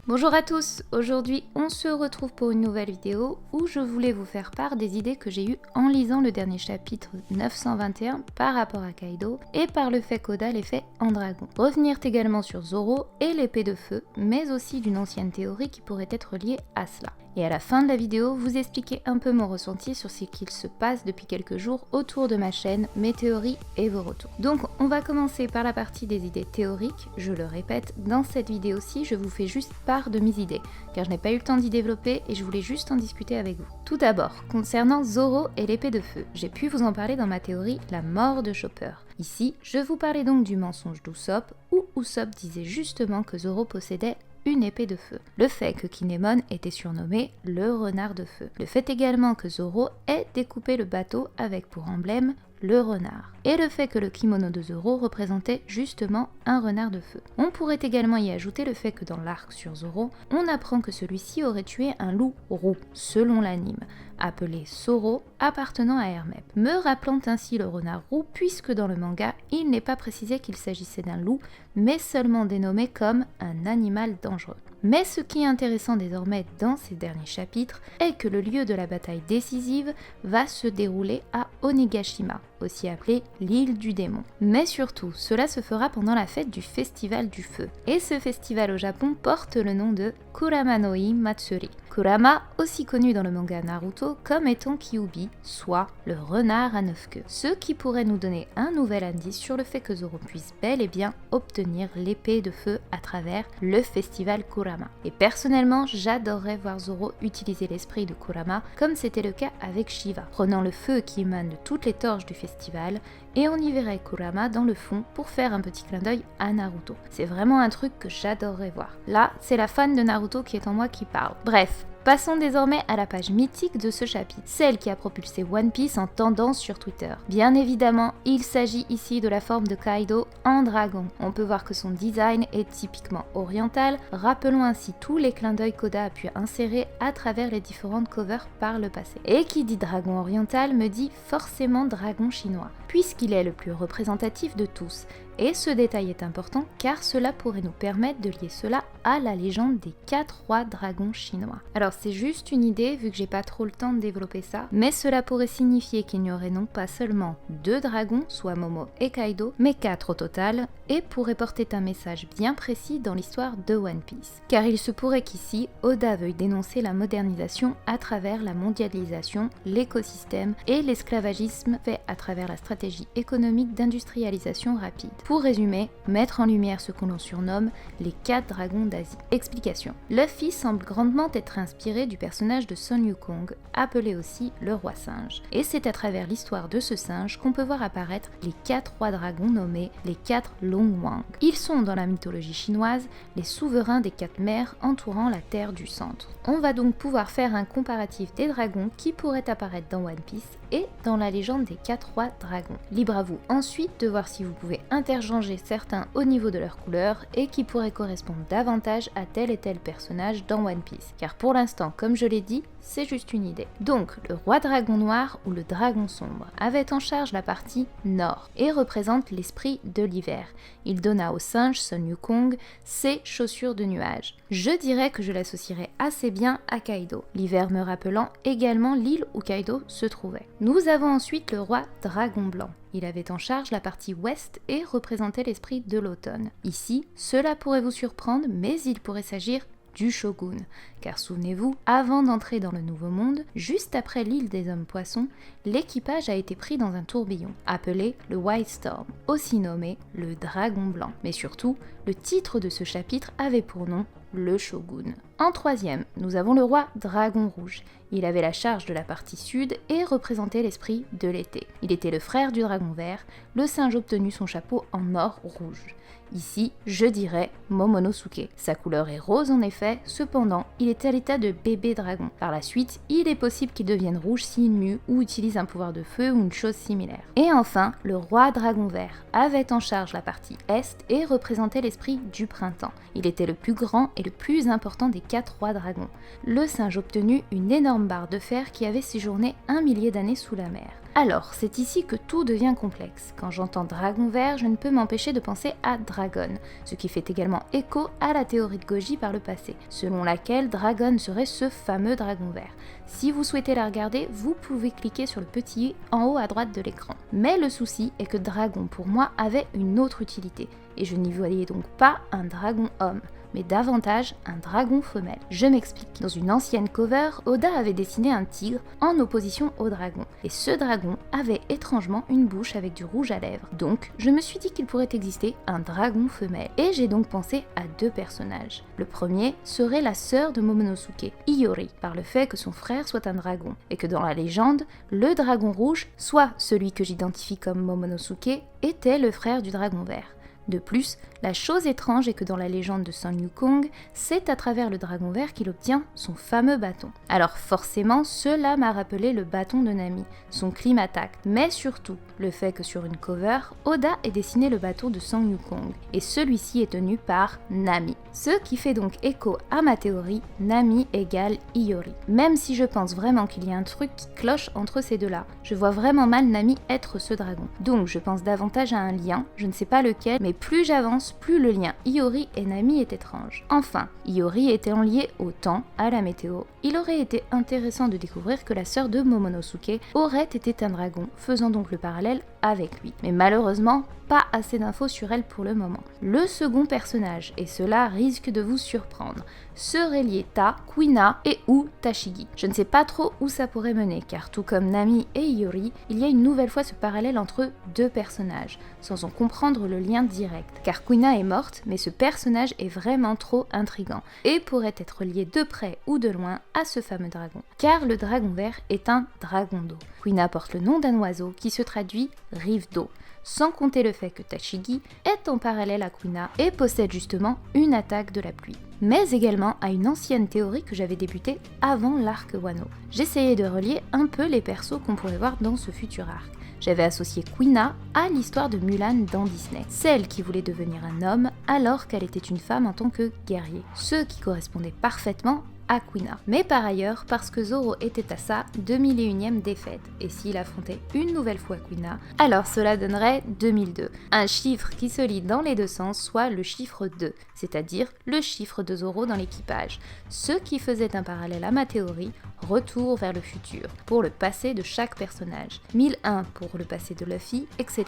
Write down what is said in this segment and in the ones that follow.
Bonjour à tous, aujourd'hui on se retrouve pour une nouvelle vidéo où je voulais vous faire part des idées que j'ai eues en lisant le dernier chapitre 921 par rapport à Kaido et par le fait qu'Oda l'ait fait en dragon. Revenir également sur Zoro et l'épée de feu, mais aussi d'une ancienne théorie qui pourrait être liée à cela. Et à la fin de la vidéo, vous expliquer un peu mon ressenti sur ce qu'il se passe depuis quelques jours autour de ma chaîne, mes théories et vos retours. Donc on va commencer par la partie des idées théoriques. Je le répète, dans cette vidéo-ci, je vous fais juste part de mes idées, car je n'ai pas eu le temps d'y développer et je voulais juste en discuter avec vous. Tout d'abord, concernant Zoro et l'épée de feu, j'ai pu vous en parler dans ma théorie La mort de Chopper. Ici, je vous parlais donc du mensonge d'Usopp, où Usopp disait justement que Zoro possédait une épée de feu. Le fait que Kinemon était surnommé le renard de feu. Le fait également que Zoro ait découpé le bateau avec pour emblème le renard. Et le fait que le kimono de Zoro représentait justement un renard de feu. On pourrait également y ajouter le fait que dans l'arc sur Zoro, on apprend que celui-ci aurait tué un loup roux, selon l'anime, appelé Soro, appartenant à Hermep, me rappelant ainsi le renard roux puisque dans le manga, il n'est pas précisé qu'il s'agissait d'un loup, mais seulement dénommé comme un animal dangereux. Mais ce qui est intéressant désormais dans ces derniers chapitres est que le lieu de la bataille décisive va se dérouler à Onigashima, aussi appelée l'île du démon. Mais surtout, cela se fera pendant la fête du Festival du Feu. Et ce festival au Japon porte le nom de Kurama no I Matsuri. Kurama, aussi connu dans le manga Naruto comme étant Kyuubi, soit le renard à 9 queues. Ce qui pourrait nous donner un nouvel indice sur le fait que Zoro puisse bel et bien obtenir l'épée de feu à travers le festival Kurama. Et personnellement, j'adorerais voir Zoro utiliser l'esprit de Kurama comme c'était le cas avec Shiva, prenant le feu qui émane de toutes les torches du festival et on y verrait Kurama dans le fond pour faire un petit clin d'œil à Naruto. C'est vraiment un truc que j'adorerais voir. Là, c'est la fan de Naruto qui est en moi qui parle. Bref. Passons désormais à la page mythique de ce chapitre, celle qui a propulsé One Piece en tendance sur Twitter. Bien évidemment, il s'agit ici de la forme de Kaido en dragon. On peut voir que son design est typiquement oriental, rappelons ainsi tous les clins d'œil qu'Oda a pu insérer à travers les différentes covers par le passé. Et qui dit dragon oriental me dit forcément dragon chinois, puisqu'il est le plus représentatif de tous. Et ce détail est important car cela pourrait nous permettre de lier cela à la légende des 4 rois dragons chinois. Alors c'est juste une idée vu que j'ai pas trop le temps de développer ça, mais cela pourrait signifier qu'il n'y aurait non pas seulement 2 dragons, soit Momo et Kaido, mais 4 au total, et pourrait porter un message bien précis dans l'histoire de One Piece. Car il se pourrait qu'ici, Oda veuille dénoncer la modernisation à travers la mondialisation, l'écosystème et l'esclavagisme fait à travers la stratégie économique d'industrialisation rapide. Pour résumer, mettre en lumière ce que l'on surnomme les 4 dragons d'Asie. Explication. Luffy semble grandement être inspiré du personnage de Son Wukong, appelé aussi le roi singe. Et c'est à travers l'histoire de ce singe qu'on peut voir apparaître les 4 rois dragons nommés les 4 Long Wang. Ils sont dans la mythologie chinoise les souverains des 4 mers entourant la terre du centre. On va donc pouvoir faire un comparatif des dragons qui pourraient apparaître dans One Piece et dans la légende des 4 rois dragons. Libre à vous ensuite de voir si vous pouvez interchanger certains au niveau de leur couleur et qui pourraient correspondre davantage à tel et tel personnage dans One Piece. Car pour l'instant, comme je l'ai dit, c'est juste une idée. Donc, le roi dragon noir ou le dragon sombre avait en charge la partie nord et représente l'esprit de l'hiver. Il donna au singe Son Wukong ses chaussures de nuages. Je dirais que je l'associerais assez bien à Kaido, l'hiver me rappelant également l'île où Kaido se trouvait. Nous avons ensuite le roi dragon blanc. Il avait en charge la partie ouest et représentait l'esprit de l'automne. Ici, cela pourrait vous surprendre, mais il pourrait s'agir du shogun. Car souvenez-vous, avant d'entrer dans le Nouveau Monde, juste après l'île des hommes poissons, l'équipage a été pris dans un tourbillon, appelé le White Storm, aussi nommé le Dragon Blanc. Mais surtout, le titre de ce chapitre avait pour nom le shogun. En troisième, nous avons le roi Dragon Rouge. Il avait la charge de la partie sud et représentait l'esprit de l'été. Il était le frère du dragon vert, le singe obtenu son chapeau en or rouge. Ici, je dirais Momonosuke. Sa couleur est rose en effet, cependant, il est à l'état de bébé dragon. Par la suite, il est possible qu'il devienne rouge s'il mue ou utilise un pouvoir de feu ou une chose similaire. Et enfin, le roi dragon vert avait en charge la partie est et représentait l'esprit du printemps. Il était le plus grand et le plus important des 4 rois dragons. Le singe obtenu une énorme barre de fer qui avait séjourné 1 millier d'années sous la mer. Alors, c'est ici que tout devient complexe. Quand j'entends dragon vert, je ne peux m'empêcher de penser à Dragon, ce qui fait également écho à la théorie de Goji par le passé, selon laquelle Dragon serait ce fameux dragon vert. Si vous souhaitez la regarder, vous pouvez cliquer sur le petit i en haut à droite de l'écran. Mais le souci est que dragon pour moi avait une autre utilité, et je n'y voyais donc pas un dragon homme, mais davantage un dragon femelle. Je m'explique. Dans une ancienne cover, Oda avait dessiné un tigre en opposition au dragon, et ce dragon avait étrangement une bouche avec du rouge à lèvres. Donc, je me suis dit qu'il pourrait exister un dragon femelle, et j'ai donc pensé à deux personnages. Le premier serait la sœur de Momonosuke, Iori, par le fait que son frère soit un dragon, et que dans la légende, le dragon rouge, soit celui que j'identifie comme Momonosuke, était le frère du dragon vert. De plus, la chose étrange est que dans la légende de Sang Wukong, c'est à travers le dragon vert qu'il obtient son fameux bâton. Alors forcément, cela m'a rappelé le bâton de Nami, son climatak, mais surtout le fait que sur une cover, Oda ait dessiné le bâton de Sang Wukong, et celui-ci est tenu par Nami. Ce qui fait donc écho à ma théorie, Nami égale Iori. Même si je pense vraiment qu'il y a un truc qui cloche entre ces deux-là, je vois vraiment mal Nami être ce dragon. Donc je pense davantage à un lien, je ne sais pas lequel, mais plus j'avance, plus le lien Iori et Nami est étrange. Enfin, Iori étant lié au temps, à la météo, il aurait été intéressant de découvrir que la sœur de Momonosuke aurait été un dragon, faisant donc le parallèle avec lui. Mais malheureusement, pas assez d'infos sur elle pour le moment. Le second personnage, et cela risque de vous surprendre, serait lié à Kuina et ou Tashigi. Je ne sais pas trop où ça pourrait mener, car tout comme Nami et Iori, il y a une nouvelle fois ce parallèle entre deux personnages, sans en comprendre le lien direct. Car Kuina est morte, mais ce personnage est vraiment trop intriguant, et pourrait être lié de près ou de loin à ce fameux dragon. Car le dragon vert est un dragon d'eau. Kuina porte le nom d'un oiseau qui se traduit rive d'eau, sans compter le fait que Tashigi est en parallèle à Kuina et possède justement une attaque de la pluie. Mais également à une ancienne théorie que j'avais débutée avant l'arc Wano. J'essayais de relier un peu les persos qu'on pourrait voir dans ce futur arc. J'avais associé Kuina à l'histoire de Mulan dans Disney, celle qui voulait devenir un homme alors qu'elle était une femme en tant que guerrier, ce qui correspondait parfaitement à Kuina. Mais par ailleurs, parce que Zoro était à sa 2001e défaite, et s'il affrontait une nouvelle fois Kuina, alors cela donnerait 2002, un chiffre qui se lit dans les deux sens, soit le chiffre 2, c'est-à-dire le chiffre de Zoro dans l'équipage, ce qui faisait un parallèle à ma théorie, retour vers le futur, pour le passé de chaque personnage, 1001 pour le passé de Luffy, etc.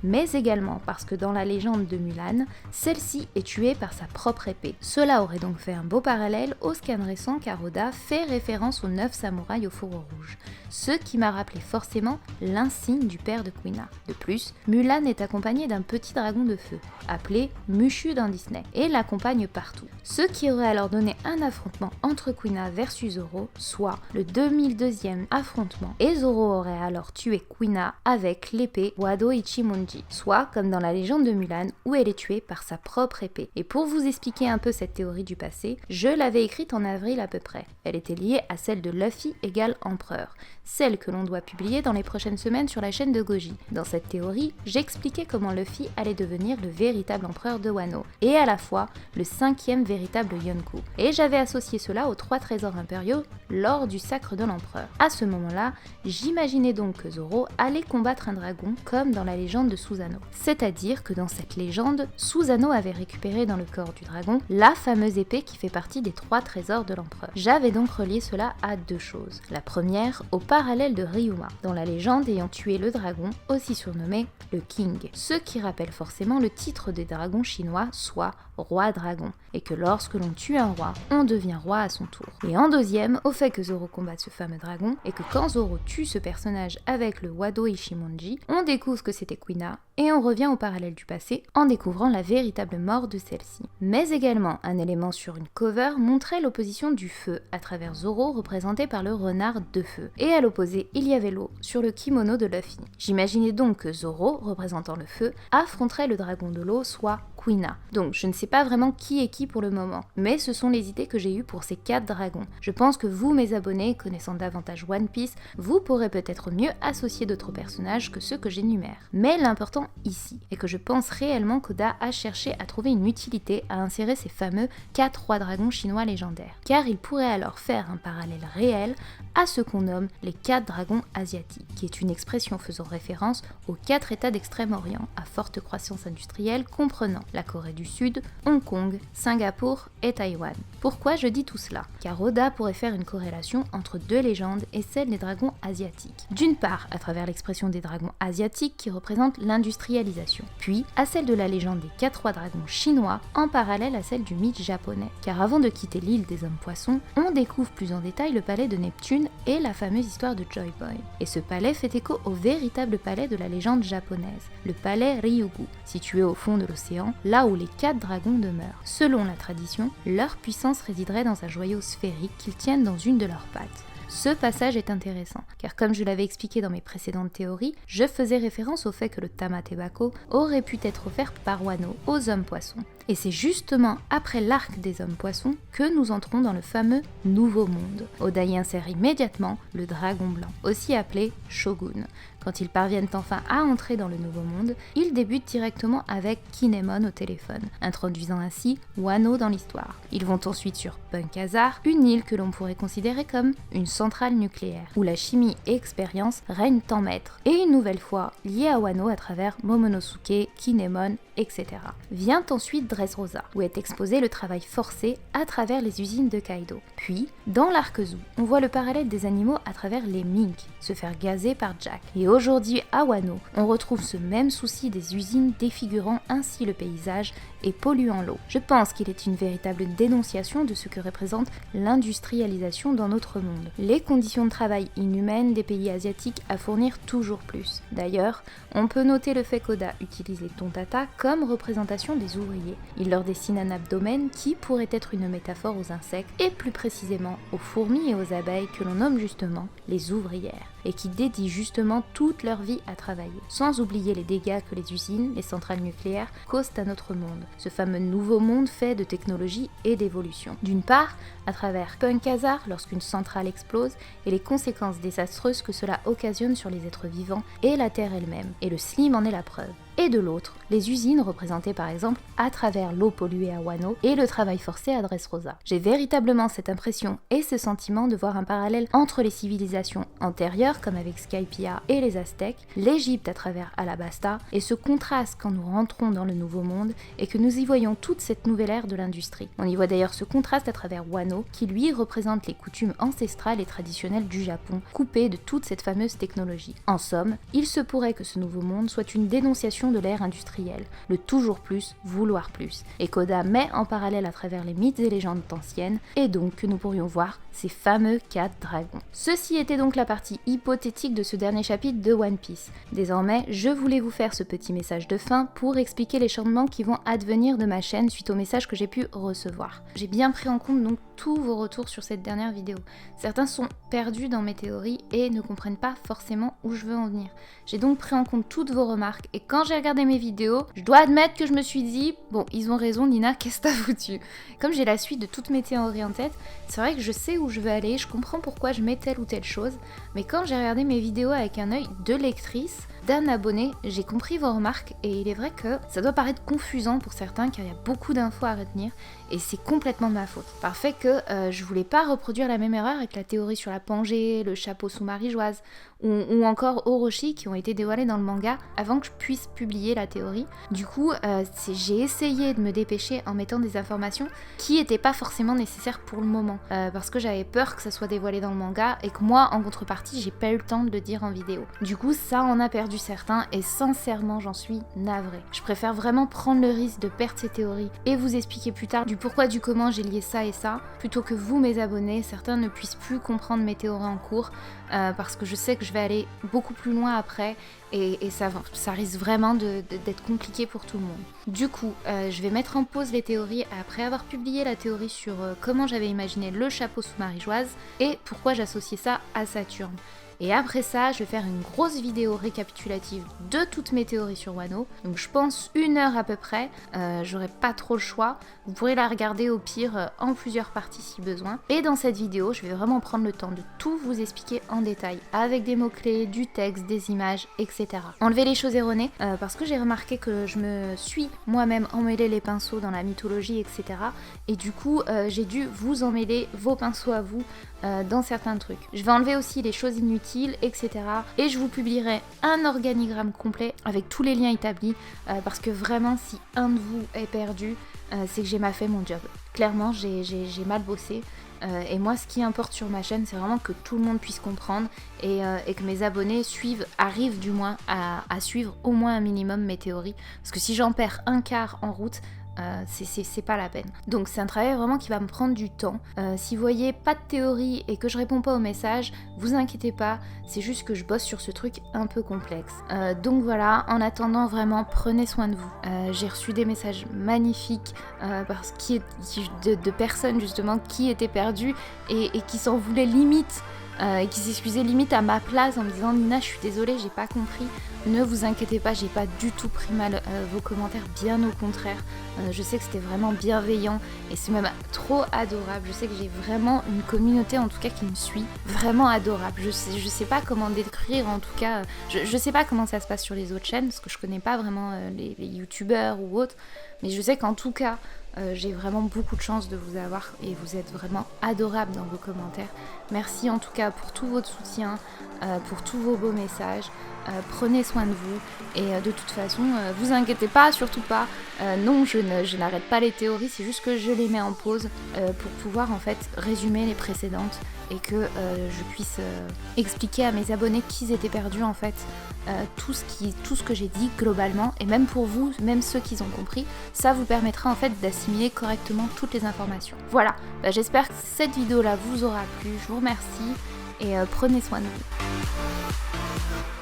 Mais également parce que dans la légende de Mulan, celle-ci est tuée par sa propre épée. Cela aurait donc fait un beau parallèle au scan récent car Oda fait référence aux 9 samouraïs au fourreau rouge, ce qui m'a rappelé forcément l'insigne du père de Kuina. De plus, Mulan est accompagnée d'un petit dragon de feu, appelé Mushu dans Disney, et l'accompagne partout. Ce qui aurait alors donné un affrontement entre Kuina versus Zoro, soit le 2002e affrontement, et Zoro aurait alors tué Kuina avec l'épée Wado Ichimonji, soit comme dans la légende de Mulan où elle est tuée par sa propre épée. Et pour vous expliquer un peu cette théorie du passé, je l'avais écrite en avril à peu près. Elle était liée à celle de Luffy égale empereur, celle que l'on doit publier dans les prochaines semaines sur la chaîne de Goji. Dans cette théorie, j'expliquais comment Luffy allait devenir le véritable empereur de Wano, et à la fois le 5e véritable Yonkou. Et j'avais associé cela aux 3 trésors impériaux lors du sacre de l'empereur. À ce moment-là, j'imaginais donc que Zoro allait combattre un dragon comme dans la légende de Susanoo. C'est-à-dire que dans cette légende, Susanoo avait récupéré dans le corps du dragon la fameuse épée qui fait partie des 3 trésors de l'empereur. J'avais donc relié cela à deux choses. La première, au parallèle de Ryuma, dans la légende ayant tué le dragon, aussi surnommé le King, ce qui rappelle forcément le titre des dragons chinois, soit roi dragon, et que lorsque l'on tue un roi, on devient roi à son tour. Et en deuxième, au fait que Zoro combatte ce fameux dragon, et que quand Zoro tue ce personnage avec le Wado Ichimonji, on découvre que c'était Kuina, et on revient au parallèle du passé en découvrant la véritable mort de celle-ci. Mais également, un élément sur une cover montrait l'opposition du feu à travers Zoro représenté par le renard de feu, et à l'opposé, il y avait l'eau sur le kimono de Luffy. J'imaginais donc que Zoro, représentant le feu, affronterait le dragon de l'eau, soit Kuina. Donc je ne sais pas vraiment qui est qui choisi pour le moment, mais ce sont les idées que j'ai eues pour ces 4 dragons. Je pense que vous, mes abonnés, connaissant davantage One Piece, vous pourrez peut-être mieux associer d'autres personnages que ceux que j'énumère. Mais l'important ici est que je pense réellement qu'Oda a cherché à trouver une utilité à insérer ces fameux 4 rois dragons chinois légendaires, car il pourrait alors faire un parallèle réel à ce qu'on nomme les 4 dragons asiatiques, qui est une expression faisant référence aux 4 États d'Extrême-Orient à forte croissance industrielle comprenant la Corée du Sud, Hong Kong, Singapour et Taïwan. Pourquoi je dis tout cela? Car Oda pourrait faire une corrélation entre 2 légendes et celle des dragons asiatiques. D'une part, à travers l'expression des dragons asiatiques qui représentent l'industrialisation, puis à celle de la légende des 4 rois dragons chinois en parallèle à celle du mythe japonais. Car avant de quitter l'île des hommes poissons, on découvre plus en détail le palais de Neptune et la fameuse histoire de Joy Boy. Et ce palais fait écho au véritable palais de la légende japonaise, le palais Ryugu, situé au fond de l'océan, là où les 4 dragons demeurent. Selon la tradition, leur puissance résiderait dans un joyau sphérique qu'ils tiennent dans une de leurs pattes. Ce passage est intéressant, car comme je l'avais expliqué dans mes précédentes théories, je faisais référence au fait que le Tamatebako aurait pu être offert par Wano aux hommes poissons. Et c'est justement après l'arc des hommes poissons que nous entrons dans le fameux Nouveau Monde. Oda y insère immédiatement le dragon blanc, aussi appelé Shogun. Quand ils parviennent enfin à entrer dans le Nouveau Monde, ils débutent directement avec Kinemon au téléphone, introduisant ainsi Wano dans l'histoire. Ils vont ensuite sur Punk Hazard, une île que l'on pourrait considérer comme une centrale nucléaire, où la chimie et expérience règnent en maître, et une nouvelle fois liée à Wano à travers Momonosuke, Kinemon, etc. Vient ensuite Dressrosa, où est exposé le travail forcé à travers les usines de Kaido. Puis, dans l'arc Zou, on voit le parallèle des animaux à travers les mink, se faire gazer par Jack. Et aujourd'hui, à Wano, on retrouve ce même souci des usines défigurant ainsi le paysage et polluant l'eau. Je pense qu'il est une véritable dénonciation de ce que représente l'industrialisation dans notre monde. Les conditions de travail inhumaines des pays asiatiques à fournir toujours plus. D'ailleurs, on peut noter le fait qu'Oda utilise les tontata comme représentation des ouvriers. Il leur dessine un abdomen qui pourrait être une métaphore aux insectes et plus précisément aux fourmis et aux abeilles que l'on nomme justement les ouvrières et qui dédient justement toute leur vie à travailler, sans oublier les dégâts que les usines, les centrales nucléaires causent à notre monde. Ce fameux nouveau monde fait de technologie et d'évolution. D'une part, à travers Punk Hazard lorsqu'une centrale explose et les conséquences désastreuses que cela occasionne sur les êtres vivants et la Terre elle-même, et le Slim en est la preuve. Et de l'autre, les usines représentées par exemple à travers l'eau polluée à Wano et le travail forcé à Dressrosa. J'ai véritablement cette impression et ce sentiment de voir un parallèle entre les civilisations antérieures comme avec Skypiea et les Aztèques, l'Égypte à travers Alabasta et ce contraste quand nous rentrons dans le Nouveau Monde et que nous y voyons toute cette nouvelle ère de l'industrie. On y voit d'ailleurs ce contraste à travers Wano qui lui représente les coutumes ancestrales et traditionnelles du Japon, coupées de toute cette fameuse technologie. En somme, il se pourrait que ce Nouveau Monde soit une dénonciation de l'ère industrielle, le toujours plus, vouloir plus, et qu'Oda met en parallèle à travers les mythes et légendes anciennes, et donc que nous pourrions voir ces fameux 4 dragons. Ceci était donc la partie hypothétique de ce dernier chapitre de One Piece. Désormais, je voulais vous faire ce petit message de fin pour expliquer les changements qui vont advenir de ma chaîne suite aux messages que j'ai pu recevoir. J'ai bien pris en compte donc tous vos retours sur cette dernière vidéo. Certains sont perdus dans mes théories et ne comprennent pas forcément où je veux en venir. J'ai donc pris en compte toutes vos remarques et quand j'ai regardé mes vidéos, je dois admettre que je me suis dit « Bon, ils ont raison Nina, qu'est-ce que t'as foutu ?» Comme j'ai la suite de toutes mes théories en tête, c'est vrai que je sais où je veux aller, je comprends pourquoi je mets telle ou telle chose, mais quand j'ai regardé mes vidéos avec un œil de lectrice, d'un abonné, j'ai compris vos remarques et il est vrai que ça doit paraître confusant pour certains car il y a beaucoup d'infos à retenir et c'est complètement de ma faute. Parfait que je voulais pas reproduire la même erreur avec la théorie sur la Pangée, le chapeau sous Marie-Joise ou encore Orochi qui ont été dévoilés dans le manga avant que je puisse publier la théorie. Du coup, j'ai essayé de me dépêcher en mettant des informations qui n'étaient pas forcément nécessaires pour le moment parce que j'avais peur que ça soit dévoilé dans le manga et que moi, en contrepartie, j'ai pas eu le temps de le dire en vidéo. Du coup, ça en a perdu certains et sincèrement, j'en suis navrée. Je préfère vraiment prendre le risque de perdre ces théories et vous expliquer plus tard du pourquoi, du comment j'ai lié ça et ça, plutôt que vous, mes abonnés, certains ne puissent plus comprendre mes théories en cours parce que je sais que je vais aller beaucoup plus loin après et ça risque vraiment d'être compliqué pour tout le monde. Du coup, je vais mettre en pause les théories après avoir publié la théorie sur comment j'avais imaginé le chapeau sous Marie-Joise et pourquoi j'associais ça à Saturne. Et après ça, je vais faire une grosse vidéo récapitulative de toutes mes théories sur Wano. Donc je pense 1 heure à peu près, j'aurai pas trop le choix. Vous pourrez la regarder au pire en plusieurs parties si besoin. Et dans cette vidéo, je vais vraiment prendre le temps de tout vous expliquer en détail, avec des mots-clés, du texte, des images, etc. Enlever les choses erronées, parce que j'ai remarqué que je me suis moi-même emmêlé les pinceaux dans la mythologie, etc. Et du coup, j'ai dû vous emmêler vos pinceaux à vous dans certains trucs. Je vais enlever aussi les choses inutiles, etc. Et je vous publierai un organigramme complet avec tous les liens établis, parce que vraiment, si un de vous est perdu, c'est que j'ai mal fait mon job. Clairement, j'ai mal bossé. Et moi, ce qui importe sur ma chaîne, c'est vraiment que tout le monde puisse comprendre et que mes abonnés arrivent du moins à suivre au moins un minimum mes théories. Parce que si j'en perds un quart en route, c'est pas la peine. Donc c'est un travail vraiment qui va me prendre du temps. Si vous voyez pas de théorie et que je réponds pas aux messages, vous inquiétez pas, c'est juste que je bosse sur ce truc un peu complexe. Donc voilà, en attendant vraiment, prenez soin de vous. J'ai reçu des messages magnifiques de personnes justement qui étaient perdues et qui s'en voulaient limite. Et qui s'excusait limite à ma place en me disant Nina, je suis désolée, j'ai pas compris. Ne vous inquiétez pas, j'ai pas du tout pris mal vos commentaires, bien au contraire. Je sais que c'était vraiment bienveillant et c'est même trop adorable. Je sais que j'ai vraiment une communauté en tout cas qui me suit, vraiment adorable. Je sais pas comment décrire en tout cas. Je sais pas comment ça se passe sur les autres chaînes parce que je connais pas vraiment les youtubeurs ou autres. Mais je sais qu'en tout cas, j'ai vraiment beaucoup de chance de vous avoir et vous êtes vraiment adorables dans vos commentaires. Merci en tout cas pour tout votre soutien, pour tous vos beaux messages. Prenez soin de vous et de toute façon, vous inquiétez pas, surtout pas. Non, je n'arrête pas les théories, c'est juste que je les mets en pause pour pouvoir en fait résumer les précédentes et que je puisse expliquer à mes abonnés qu'ils étaient perdus en fait. Tout ce que j'ai dit globalement et même pour vous, même ceux qui ont compris, ça vous permettra en fait d'assimiler correctement toutes les informations. Voilà, j'espère que cette vidéo là vous aura plu, je vous remercie et prenez soin de vous.